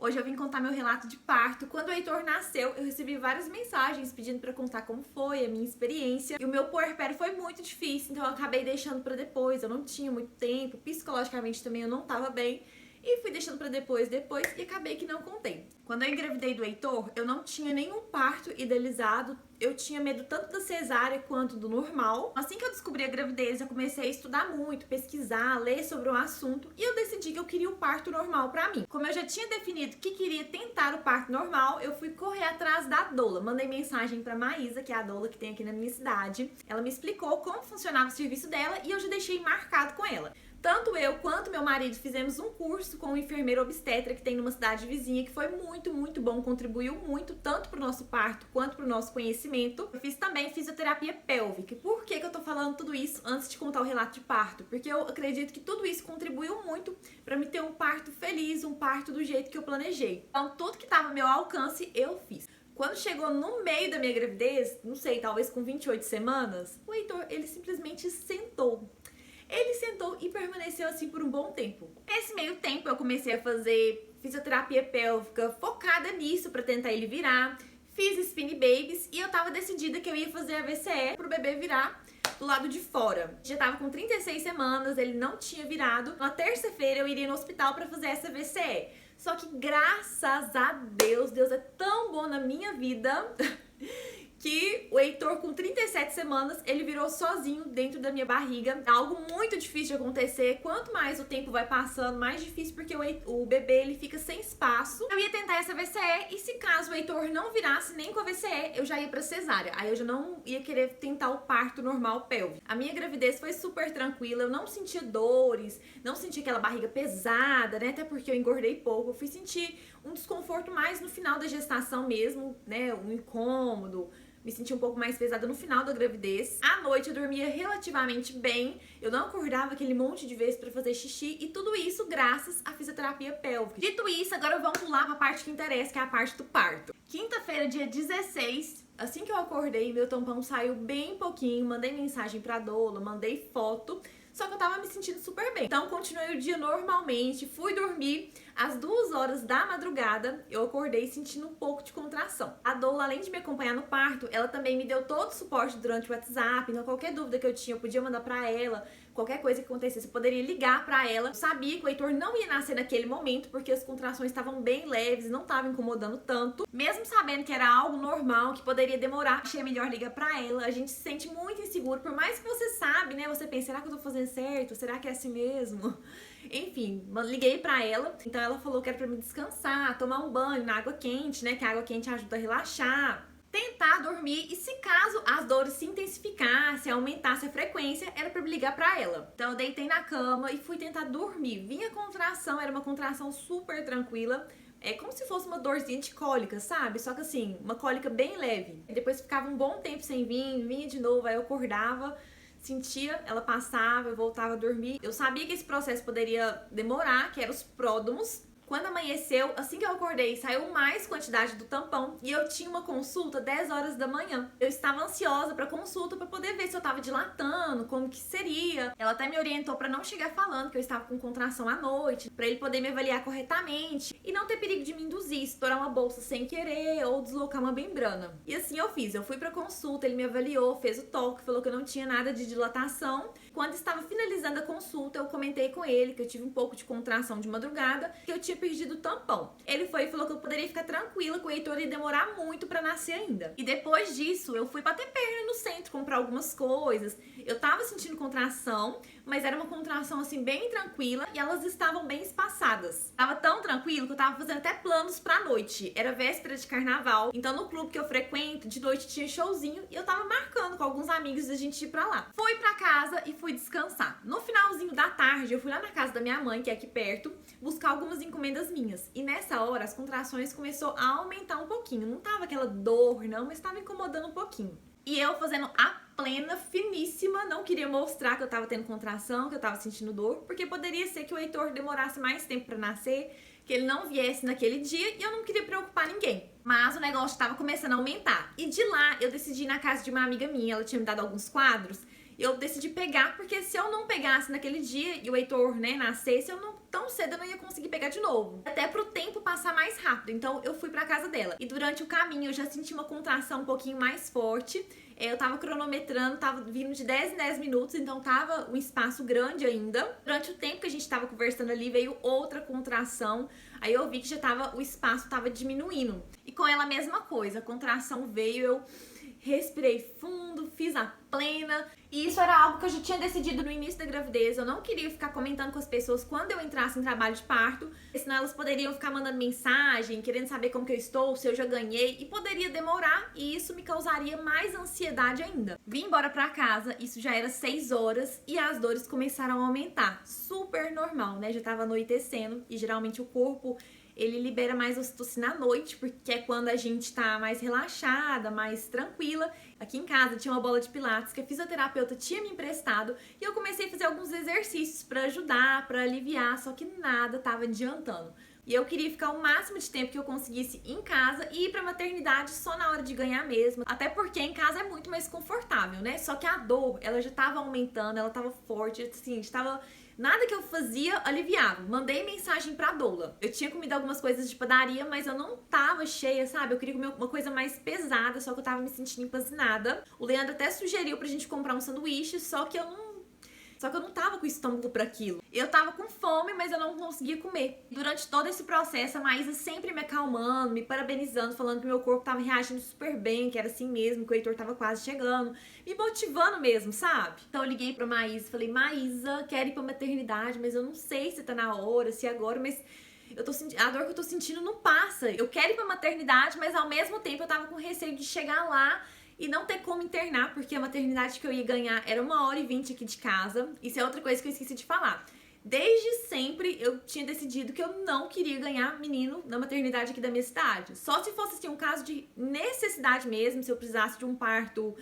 Hoje eu vim contar meu relato de parto. Quando o Heitor nasceu, eu recebi várias mensagens pedindo pra contar como foi a minha experiência. E o meu puerpério foi muito difícil, então eu acabei deixando pra depois. Eu não tinha muito tempo, psicologicamente também eu não tava bem. E fui deixando pra depois, e acabei que não contei. Quando eu engravidei do Heitor, eu não tinha nenhum parto idealizado. Eu tinha medo tanto da cesárea quanto do normal. Assim que eu descobri a gravidez, eu comecei a estudar muito, pesquisar, ler sobre o assunto. E eu decidi que eu queria o parto normal pra mim. Como eu já tinha definido que queria tentar o parto normal, eu fui correr atrás da doula. Mandei mensagem pra Maísa, que é a doula que tem aqui na minha cidade. Ela me explicou como funcionava o serviço dela e eu já deixei marcado com ela. Tanto eu quanto meu marido fizemos um curso com um enfermeiro obstetra que tem numa cidade vizinha, que foi muito bom, contribuiu muito, tanto pro nosso parto quanto pro nosso conhecimento. Eu fiz também fisioterapia pélvica. Por que eu tô falando tudo isso antes de contar o relato de parto? Porque eu acredito que tudo isso contribuiu muito pra me ter um parto feliz, um parto do jeito que eu planejei. Então, tudo que tava ao meu alcance, eu fiz. Quando chegou no meio da minha gravidez, não sei, talvez com 28 semanas, o Heitor, ele simplesmente sentou. Ele sentou e permaneceu assim por um bom tempo. Nesse meio tempo eu comecei a fazer fisioterapia pélvica focada nisso pra tentar ele virar. Fiz spin babies e eu tava decidida que eu ia fazer a VCE pro bebê virar do lado de fora. Já tava com 36 semanas, ele não tinha virado. Na terça-feira eu iria no hospital pra fazer essa VCE. Só que graças a Deus, Deus é tão bom na minha vida que o Heitor, com 37 semanas, ele virou sozinho dentro da minha barriga. É algo muito difícil de acontecer. Quanto mais o tempo vai passando, mais difícil, porque o bebê ele fica sem espaço. Eu ia tentar essa VCE e se caso o Heitor não virasse nem com a VCE, eu já ia pra cesárea. Aí eu já não ia querer tentar o parto normal pélvico. A minha gravidez foi super tranquila, eu não sentia dores, não sentia aquela barriga pesada, né? Até porque eu engordei pouco. Eu fui sentir um desconforto mais no final da gestação mesmo, né? Um incômodo. Me senti um pouco mais pesada no final da gravidez. À noite eu dormia relativamente bem. Eu não acordava aquele monte de vezes pra fazer xixi. E tudo isso graças à fisioterapia pélvica. Dito isso, agora vamos pular pra parte que interessa, que é a parte do parto. Quinta-feira, dia 16, assim que eu acordei, meu tampão saiu bem pouquinho. Mandei mensagem pra doula, mandei foto. Só que eu tava me sentindo super bem. Então continuei o dia normalmente, fui dormir. Às 2 horas da madrugada, eu acordei sentindo um pouco de contração. A doula, além de me acompanhar no parto, ela também me deu todo o suporte durante o WhatsApp. Então qualquer dúvida que eu tinha, eu podia mandar pra ela. Qualquer coisa que acontecesse, eu poderia ligar pra ela. Eu sabia que o Heitor não ia nascer naquele momento, porque as contrações estavam bem leves, não estavam incomodando tanto. Mesmo sabendo que era algo normal, que poderia demorar, achei melhor ligar pra ela. A gente se sente muito inseguro, por mais que você sabe, né? Você pensa, será que eu tô fazendo certo? Será que é assim mesmo? Enfim, liguei pra ela. Então ela falou que era pra me descansar, tomar um banho na água quente, né? Que a água quente ajuda a relaxar. Tentar dormir e se caso as dores se intensificassem, aumentasse a frequência, era pra me ligar pra ela. Então eu deitei na cama e fui tentar dormir. Vinha contração, era uma contração super tranquila. É como se fosse uma dorzinha de cólica, sabe? Só que assim, uma cólica bem leve. Depois ficava um bom tempo sem vir, vinha de novo, aí eu acordava, sentia, ela passava, eu voltava a dormir. Eu sabia que esse processo poderia demorar, que eram os pródomos. Quando amanheceu, assim que eu acordei, saiu mais quantidade do tampão e eu tinha uma consulta 10 horas da manhã. Eu estava ansiosa pra consulta pra poder ver se eu tava dilatando, como que seria. Ela até me orientou pra não chegar falando que eu estava com contração à noite, pra ele poder me avaliar corretamente e não ter perigo de me induzir, estourar uma bolsa sem querer ou deslocar uma membrana. E assim eu fiz, eu fui pra consulta, ele me avaliou, fez o toque, falou que eu não tinha nada de dilatação. Quando estava finalizando a consulta, eu comentei com ele que eu tive um pouco de contração de madrugada, que eu tinha perdido o tampão. Ele foi e falou que eu poderia ficar tranquila, que o Heitor ia demorar muito pra nascer ainda. E depois disso, eu fui bater perna no centro, comprar algumas coisas. Eu tava sentindo contração, mas era uma contração assim bem tranquila e elas estavam bem espaçadas. Tava tão tranquilo que eu tava fazendo até planos pra noite. Era véspera de carnaval, então no clube que eu frequento, de noite tinha showzinho e eu tava marcando com alguns amigos da gente ir pra lá. Fui pra casa e fui descansar. No finalzinho da tarde, eu fui lá na casa da minha mãe, que é aqui perto, buscar algumas encomendas minhas. E nessa hora, as contrações começou a aumentar um pouquinho. Não tava aquela dor, não, mas tava incomodando um pouquinho. E eu fazendo a plena, finíssima, não queria mostrar que eu tava tendo contração, que eu tava sentindo dor, porque poderia ser que o Heitor demorasse mais tempo pra nascer, que ele não viesse naquele dia e eu não queria preocupar ninguém. Mas o negócio tava começando a aumentar. E de lá, eu decidi ir na casa de uma amiga minha, ela tinha me dado alguns quadros, eu decidi pegar, porque se eu não pegasse naquele dia e o Heitor, né, nascesse, eu não tão cedo eu não ia conseguir pegar de novo. Até pro tempo passar mais rápido. Então eu fui pra casa dela. E durante o caminho eu já senti uma contração um pouquinho mais forte. Eu tava cronometrando, tava vindo de 10 em 10 minutos, então tava um espaço grande ainda. Durante o tempo que a gente tava conversando ali, veio outra contração. Aí eu vi que o espaço tava diminuindo. E com ela a mesma coisa, a contração veio, eu respirei fundo, fiz a plena. E isso era algo que eu já tinha decidido no início da gravidez. Eu não queria ficar comentando com as pessoas quando eu entrasse em trabalho de parto, senão elas poderiam ficar mandando mensagem, querendo saber como que eu estou, se eu já ganhei, e poderia demorar, e isso me causaria mais ansiedade ainda. Vim embora pra casa, isso já era 6 horas, e as dores começaram a aumentar. Super normal, né? Já tava anoitecendo, e geralmente o corpo ele libera mais ocitocina à noite, porque é quando a gente tá mais relaxada, mais tranquila. Aqui em casa tinha uma bola de pilates que a fisioterapeuta tinha me emprestado e eu comecei a fazer alguns exercícios pra ajudar, pra aliviar, só que nada tava adiantando. E eu queria ficar o máximo de tempo que eu conseguisse em casa e ir pra maternidade só na hora de ganhar mesmo. Até porque em casa é muito mais confortável, né? Só que a dor, ela já tava aumentando, ela tava forte, assim, estava... Nada que eu fazia aliviava. Mandei mensagem pra doula. Eu tinha comido algumas coisas de padaria, mas eu não tava cheia, sabe? Eu queria comer uma coisa mais pesada, só que eu tava me sentindo empanzinada. O Leandro até sugeriu pra gente comprar um sanduíche, só que eu não tava com o estômago pra aquilo. Eu tava com fome, mas eu não conseguia comer. Durante todo esse processo, a Maísa sempre me acalmando, me parabenizando, falando que meu corpo tava reagindo super bem, que era assim mesmo, que o Heitor tava quase chegando, me motivando mesmo, sabe? Então eu liguei pra Maísa e falei, Maísa, quero ir pra maternidade, mas eu não sei se tá na hora, se agora, mas... a dor que eu tô sentindo não passa. Eu quero ir pra maternidade, mas ao mesmo tempo eu tava com receio de chegar lá e não ter como internar, porque a maternidade que eu ia ganhar era 1h20 aqui de casa. Isso é outra coisa que eu esqueci de falar. Desde sempre eu tinha decidido que eu não queria ganhar menino na maternidade aqui da minha cidade. Só se fosse assim, um caso de necessidade mesmo, se eu precisasse de um parto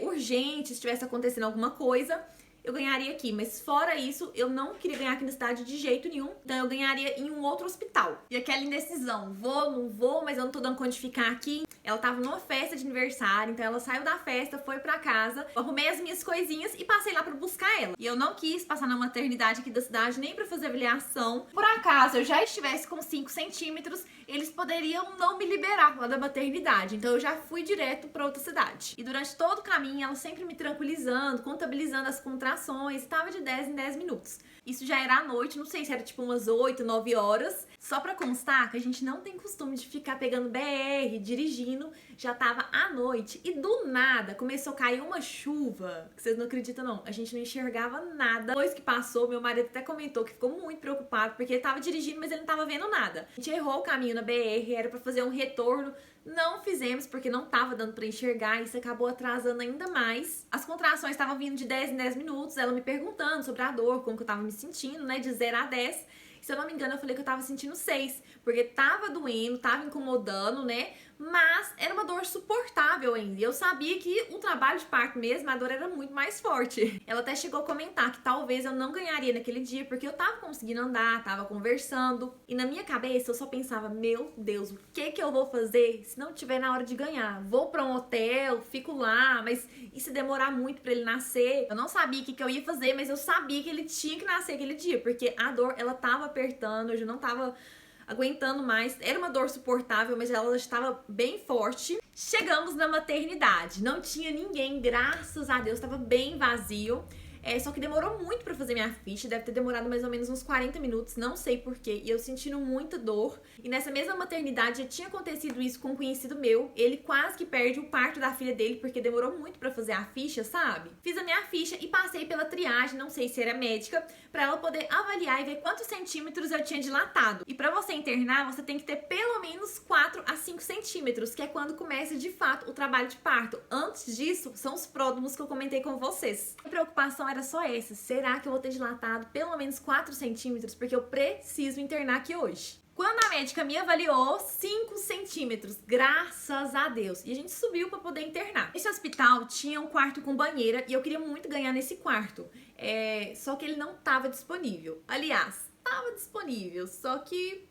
urgente, se estivesse acontecendo alguma coisa, eu ganharia aqui. Mas fora isso, eu não queria ganhar aqui na cidade de jeito nenhum. Então eu ganharia em um outro hospital. E aquela indecisão, vou, não vou, mas eu não tô dando conta de ficar aqui. Ela tava numa festa de aniversário, então ela saiu da festa, foi pra casa, arrumei as minhas coisinhas e passei lá pra buscar ela. E eu não quis passar na maternidade aqui da cidade, nem pra fazer avaliação. Por acaso eu já estivesse com 5 centímetros, eles poderiam não me liberar lá da maternidade. Então eu já fui direto pra outra cidade. E durante todo o caminho, ela sempre me tranquilizando, contabilizando as contrações, tava de 10 em 10 minutos. Isso já era à noite, não sei se era tipo umas 8, 9 horas. Só pra constar que a gente não tem costume de ficar pegando BR, dirigindo. Já tava à noite e do nada começou a cair uma chuva, que vocês não acreditam não. A gente não enxergava nada. Depois que passou, meu marido até comentou que ficou muito preocupado, porque ele tava dirigindo, mas ele não tava vendo nada. A gente errou o caminho na BR, era pra fazer um retorno. Não fizemos porque não tava dando pra enxergar, isso acabou atrasando ainda mais. As contrações estavam vindo de 10 em 10 minutos, ela me perguntando sobre a dor, como que eu tava me sentindo, né, de 0 a 10. Se eu não me engano, eu falei que eu tava sentindo 6, porque tava doendo, tava incomodando, né? Mas era uma dor suportável ainda. E eu sabia que o trabalho de parto mesmo, a dor era muito mais forte. Ela até chegou a comentar que talvez eu não ganharia naquele dia, porque eu tava conseguindo andar, tava conversando. E na minha cabeça eu só pensava, meu Deus, o que que eu vou fazer se não tiver na hora de ganhar? Vou pra um hotel, fico lá, mas e se demorar muito pra ele nascer? Eu não sabia o que que eu ia fazer, mas eu sabia que ele tinha que nascer aquele dia, porque a dor, ela tava apertando, eu já não tava aguentando mais, era uma dor suportável, mas ela estava bem forte. Chegamos na maternidade, não tinha ninguém, graças a Deus, estava bem vazio. Só que demorou muito pra fazer minha ficha, deve ter demorado mais ou menos uns 40 minutos, não sei porquê, e eu sentindo muita dor. E nessa mesma maternidade já tinha acontecido isso com um conhecido meu, ele quase que perde o parto da filha dele, porque demorou muito pra fazer a ficha, sabe? Fiz a minha ficha e passei pela triagem, não sei se era médica, pra ela poder avaliar e ver quantos centímetros eu tinha dilatado. E pra você internar, você tem que ter pelo menos 4 a 5 centímetros, que é quando começa de fato o trabalho de parto. Antes disso, são os pródromos que eu comentei com vocês. A preocupação era só essa, será que eu vou ter dilatado pelo menos 4 centímetros, porque eu preciso internar aqui hoje. Quando a médica me avaliou, 5 centímetros, graças a Deus. E a gente subiu pra poder internar. Esse hospital tinha um quarto com banheira e eu queria muito ganhar nesse quarto. Só que ele não tava disponível. Aliás, tava disponível, só que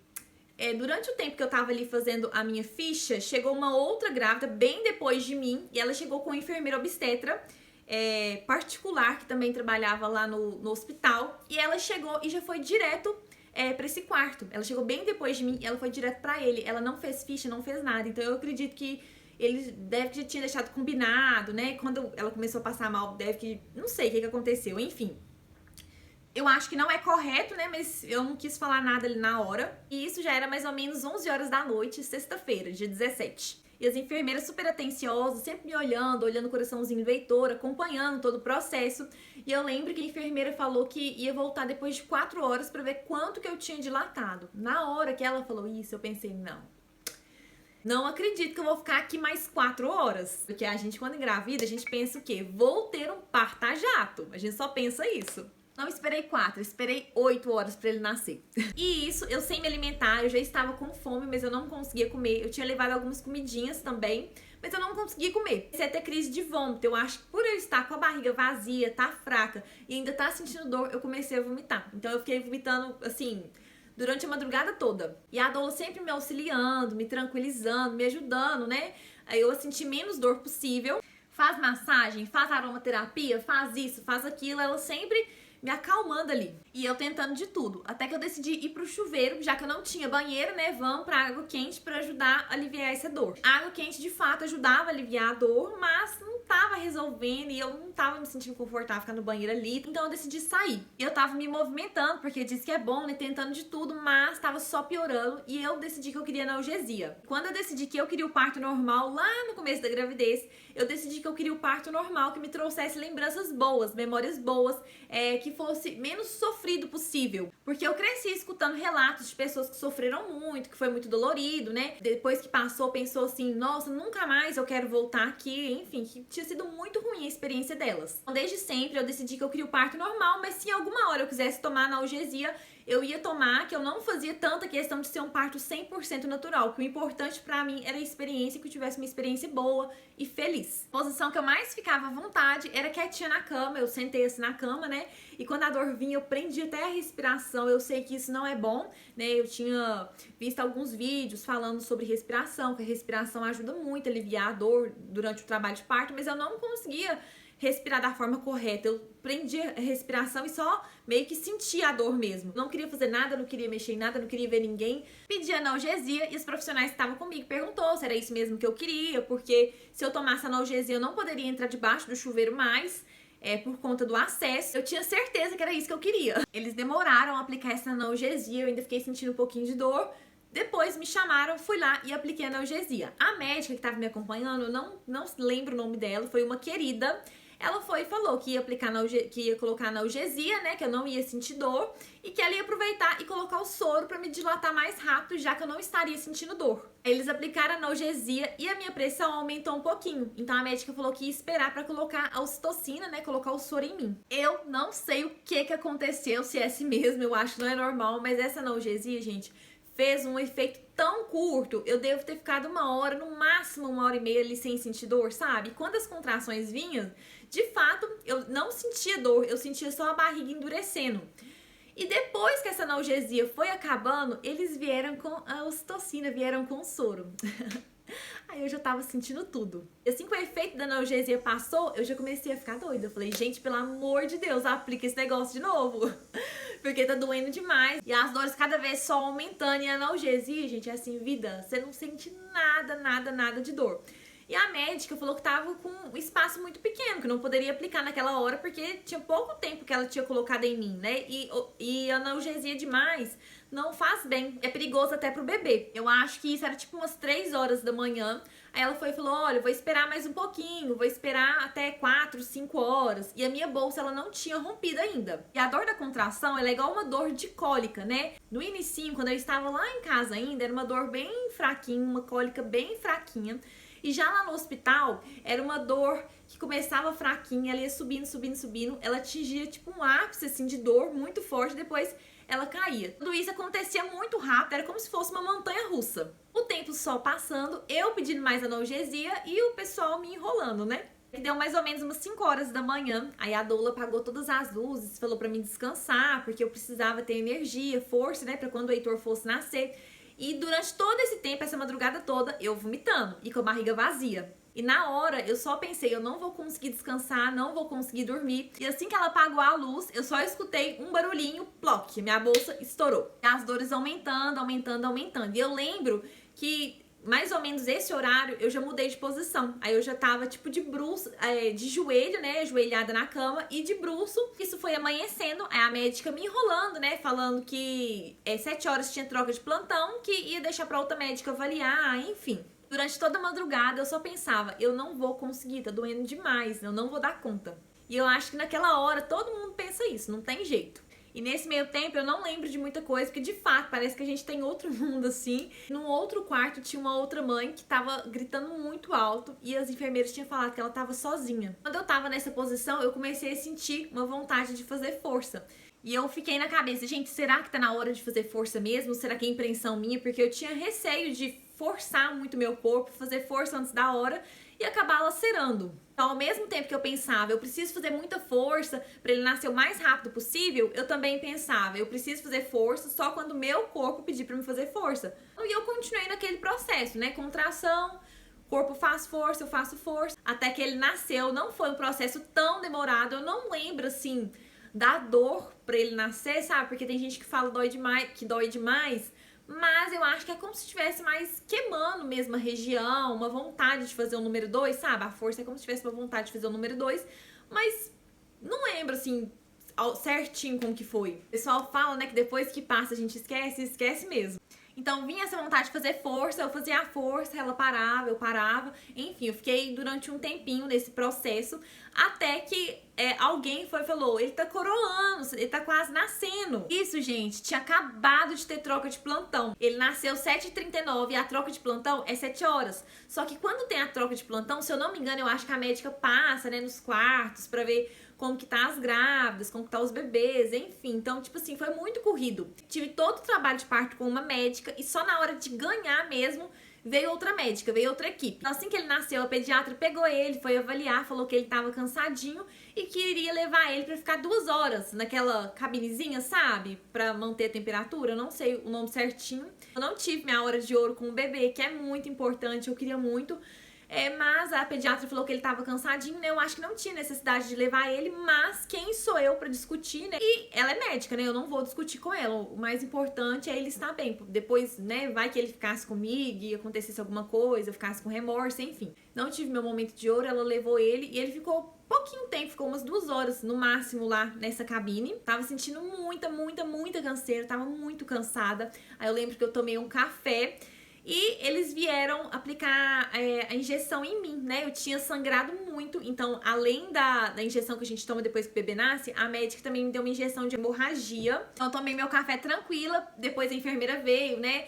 durante o tempo que eu tava ali fazendo a minha ficha, chegou uma outra grávida bem depois de mim e ela chegou com uma enfermeira obstetra particular que também trabalhava lá no hospital, e ela chegou e já foi direto pra esse quarto. Ela chegou bem depois de mim e ela foi direto pra ele. Ela não fez ficha, não fez nada. Então eu acredito que ele deve que já tinha deixado combinado, né? Quando ela começou a passar mal, deve que... Não sei o que aconteceu, enfim. Eu acho que não é correto, né? Mas eu não quis falar nada ali na hora. E isso já era mais ou menos 11 horas da noite, sexta-feira, dia 17. E as enfermeiras super atenciosas, sempre me olhando o coraçãozinho do Heitor, acompanhando todo o processo. E eu lembro que a enfermeira falou que ia voltar depois de 4 horas pra ver quanto que eu tinha dilatado. Na hora que ela falou isso, eu pensei, não acredito que eu vou ficar aqui mais 4 horas. Porque a gente, quando engravida, a gente pensa o quê? Vou ter um parto a jato. A gente só pensa isso. Não esperei 4, esperei 8 horas pra ele nascer. E isso, eu sem me alimentar, eu já estava com fome, mas eu não conseguia comer. Eu tinha levado algumas comidinhas também, mas eu não conseguia comer. Comecei a ter crise de vômito. Eu acho que por eu estar com a barriga vazia, tá fraca e ainda tá sentindo dor, eu comecei a vomitar. Então eu fiquei vomitando, assim, durante a madrugada toda. E a doula sempre me auxiliando, me tranquilizando, me ajudando, né? Aí eu senti menos dor possível. Faz massagem, faz aromaterapia, faz isso, faz aquilo. Ela sempre me acalmando ali. E eu tentando de tudo. Até que eu decidi ir pro chuveiro, já que eu não tinha banheiro, né? Vamos pra água quente pra ajudar a aliviar essa dor. A água quente, de fato, ajudava a aliviar a dor, mas não tava resolvendo e eu não tava me sentindo confortável ficar no banheiro ali. Então eu decidi sair. Eu tava me movimentando, porque disse que é bom, né? Tentando de tudo, mas tava só piorando. E eu decidi que eu queria analgesia. Quando eu decidi que eu queria o parto normal, lá no começo da gravidez, eu decidi que eu queria o parto normal, que me trouxesse lembranças boas, memórias boas, que fosse menos sofrido possível. Porque eu cresci escutando relatos de pessoas que sofreram muito, que foi muito dolorido, né? Depois que passou, pensou assim, nossa, nunca mais eu quero voltar aqui. Enfim, que tinha sido muito ruim a experiência delas. Então, desde sempre eu decidi que eu queria o parto normal, mas se em alguma hora eu quisesse tomar analgesia, eu ia tomar, que eu não fazia tanta questão de ser um parto 100% natural, que o importante pra mim era a experiência, que eu tivesse uma experiência boa e feliz. A posição que eu mais ficava à vontade era quietinha na cama, eu sentei assim na cama, né? E quando a dor vinha, eu prendia até a respiração. Eu sei que isso não é bom, né? Eu tinha visto alguns vídeos falando sobre respiração, que a respiração ajuda muito a aliviar a dor durante o trabalho de parto, mas eu não conseguia respirar da forma correta. Eu prendia a respiração e só meio que sentia a dor mesmo. Não queria fazer nada, não queria mexer em nada, não queria ver ninguém. Pedi analgesia e os profissionais que estavam comigo perguntou se era isso mesmo que eu queria, porque se eu tomasse analgesia eu não poderia entrar debaixo do chuveiro mais, por conta do acesso. Eu tinha certeza que era isso que eu queria. Eles demoraram a aplicar essa analgesia, eu ainda fiquei sentindo um pouquinho de dor. Depois me chamaram, fui lá e apliquei a analgesia. A médica que estava me acompanhando, eu não lembro o nome dela, foi uma querida. Ela foi e falou que ia que ia colocar analgesia, né, que eu não ia sentir dor e que ela ia aproveitar e colocar o soro para me dilatar mais rápido, já que eu não estaria sentindo dor. Eles aplicaram analgesia e a minha pressão aumentou um pouquinho. Então a médica falou que ia esperar para colocar a ocitocina, né, colocar o soro em mim. Eu não sei o que aconteceu, se é assim mesmo, eu acho que não é normal, mas essa analgesia, gente, fez um efeito tão curto. Eu devo ter ficado 1 hora, no máximo 1h30 ali sem sentir dor, sabe? Quando as contrações vinham, de fato, eu não sentia dor, eu sentia só a barriga endurecendo. E depois que essa analgesia foi acabando, eles vieram com a ocitocina, vieram com o soro. Aí eu já tava sentindo tudo. E assim que o efeito da analgesia passou, eu já comecei a ficar doida. Eu falei, gente, pelo amor de Deus, aplica esse negócio de novo. Porque tá doendo demais. E as dores cada vez só aumentando. E a analgesia, gente, é assim, vida, você não sente nada de dor. E a médica falou que tava com um espaço muito pequeno, que não poderia aplicar naquela hora, porque tinha pouco tempo que ela tinha colocado em mim, né? E analgesia demais não faz bem. É perigoso até pro bebê. Eu acho que isso era tipo umas 3 horas da manhã. Aí ela foi e falou, olha, vou esperar mais um pouquinho, vou esperar até 4, 5 horas. E a minha bolsa, ela não tinha rompido ainda. E a dor da contração, ela é igual uma dor de cólica, né? No inicinho, quando eu estava lá em casa ainda, era uma dor bem fraquinha, uma cólica bem fraquinha. E já lá no hospital, era uma dor que começava fraquinha, ela ia subindo. Ela atingia tipo um ápice assim, de dor muito forte, depois ela caía. Tudo isso acontecia muito rápido, era como se fosse uma montanha russa. O tempo só passando, eu pedindo mais analgesia e o pessoal me enrolando, né? Deu mais ou menos umas 5 horas da manhã, aí a doula apagou todas as luzes, falou pra mim descansar, porque eu precisava ter energia, força, né, pra quando o Heitor fosse nascer. E durante todo esse tempo, essa madrugada toda, eu vomitando e com a barriga vazia. E na hora, eu só pensei, eu não vou conseguir descansar, não vou conseguir dormir. E assim que ela apagou a luz, eu só escutei um barulhinho, ploc, minha bolsa estourou. E as dores aumentando, aumentando, aumentando. E eu lembro que mais ou menos esse horário eu já mudei de posição. Aí eu já tava tipo de bruço, de joelho, né, ajoelhada na cama e de bruço. Isso foi amanhecendo, aí a médica me enrolando, né, falando que 7 horas tinha troca de plantão, que ia deixar pra outra médica avaliar, enfim. Durante toda a madrugada eu só pensava, eu não vou conseguir, tá doendo demais, eu não vou dar conta. E eu acho que naquela hora todo mundo pensa isso, não tem jeito. E nesse meio tempo eu não lembro de muita coisa, porque de fato parece que a gente tem outro mundo assim. Num outro quarto tinha uma outra mãe que tava gritando muito alto e as enfermeiras tinham falado que ela tava sozinha. Quando eu tava nessa posição, eu comecei a sentir uma vontade de fazer força. E eu fiquei na cabeça, gente, será que tá na hora de fazer força mesmo? Será que é impressão minha? Porque eu tinha receio de forçar muito meu corpo, fazer força antes da hora e acabar lacerando. Então, ao mesmo tempo que eu pensava, eu preciso fazer muita força para ele nascer o mais rápido possível, eu também pensava, eu preciso fazer força só quando o meu corpo pedir para me fazer força. E eu continuei naquele processo, né? Contração, corpo faz força, eu faço força, até que ele nasceu. Não foi um processo tão demorado, eu não lembro assim da dor para ele nascer, sabe? Porque tem gente que fala que dói demais, mas eu acho que é como se estivesse mais queimando mesmo a região, uma vontade de fazer o número 2, sabe? A força é como se tivesse uma vontade de fazer o número 2, mas não lembro assim certinho como que foi. O pessoal fala, né, que depois que passa a gente esquece mesmo. Então vinha essa vontade de fazer força, eu fazia a força, ela parava, eu parava. Enfim, eu fiquei durante um tempinho nesse processo, até que alguém foi e falou, ele tá coroando, ele tá quase nascendo. Isso, gente, tinha acabado de ter troca de plantão. Ele nasceu 7h39 e a troca de plantão é 7 horas. Só que quando tem a troca de plantão, se eu não me engano, eu acho que a médica passa, né, nos quartos pra ver como que tá as grávidas, como que tá os bebês, enfim. Então, tipo assim, foi muito corrido. Tive todo o trabalho de parto com uma médica e só na hora de ganhar mesmo, veio outra médica, veio outra equipe. Então, assim que ele nasceu, a pediatra pegou ele, foi avaliar, falou que ele tava cansadinho e que iria levar ele pra ficar 2 horas naquela cabinezinha, sabe? Pra manter a temperatura, eu não sei o nome certinho. Eu não tive minha hora de ouro com o bebê, que é muito importante, eu queria muito. Mas a pediatra falou que ele tava cansadinho, né? Eu acho que não tinha necessidade de levar ele, mas quem sou eu pra discutir, né? E ela é médica, né? Eu não vou discutir com ela. O mais importante é ele estar bem. Depois, né? Vai que ele ficasse comigo e acontecesse alguma coisa, eu ficasse com remorso, enfim. Não tive meu momento de ouro, ela levou ele e ele ficou pouquinho tempo, ficou umas 2 horas no máximo lá nessa cabine. Tava sentindo muita canseira, tava muito cansada. Aí eu lembro que eu tomei um café e eles vieram aplicar a injeção em mim, né? Eu tinha sangrado muito, então além da injeção que a gente toma depois que o bebê nasce, a médica também me deu uma injeção de hemorragia. Então eu tomei meu café tranquila, depois a enfermeira veio, né?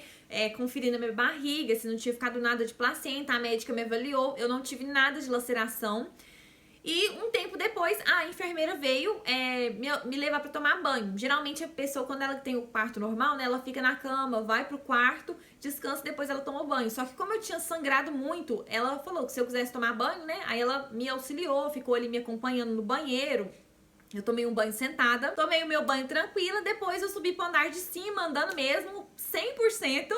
Conferindo a minha barriga, se não tinha ficado nada de placenta, a médica me avaliou, eu não tive nada de laceração. E um tempo depois, a enfermeira veio me levar pra tomar banho. Geralmente a pessoa, quando ela tem o parto normal, né, ela fica na cama, vai pro quarto, descansa e depois ela toma banho. Só que como eu tinha sangrado muito, ela falou que se eu quisesse tomar banho, né, aí ela me auxiliou, ficou ali me acompanhando no banheiro. Eu tomei um banho sentada, tomei o meu banho tranquila, depois eu subi pro andar de cima, andando mesmo, 100%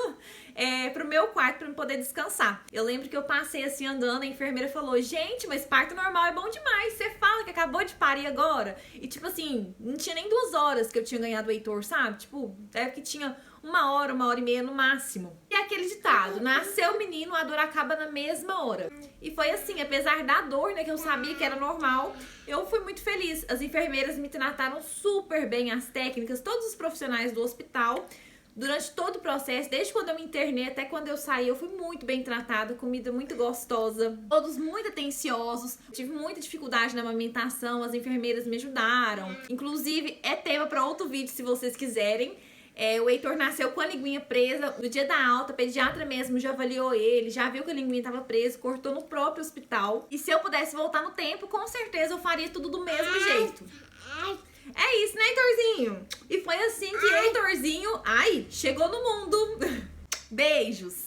pro meu quarto pra eu poder descansar. Eu lembro que eu passei assim andando, a enfermeira falou, gente, mas parto normal é bom demais, você fala que acabou de parir agora. E tipo assim, não tinha nem 2 horas que eu tinha ganhado o Heitor, sabe? Tipo, deve que tinha 1 hora e meia no máximo. E aquele ditado, nasceu o menino, a dor acaba na mesma hora. E foi assim, apesar da dor, né, que eu sabia que era normal, eu fui muito feliz. As enfermeiras me trataram super bem, as técnicas, todos os profissionais do hospital. Durante todo o processo, desde quando eu me internei até quando eu saí, eu fui muito bem tratada, comida muito gostosa, todos muito atenciosos. Tive muita dificuldade na amamentação, as enfermeiras me ajudaram. Inclusive, é tema para outro vídeo se vocês quiserem. O Heitor nasceu com a linguinha presa. No dia da alta, a pediatra mesmo já avaliou ele, já viu que a linguinha estava presa, cortou no próprio hospital. E se eu pudesse voltar no tempo, com certeza eu faria tudo do mesmo jeito. É isso, né, Heitorzinho? E foi assim que Heitorzinho, chegou no mundo. Beijos!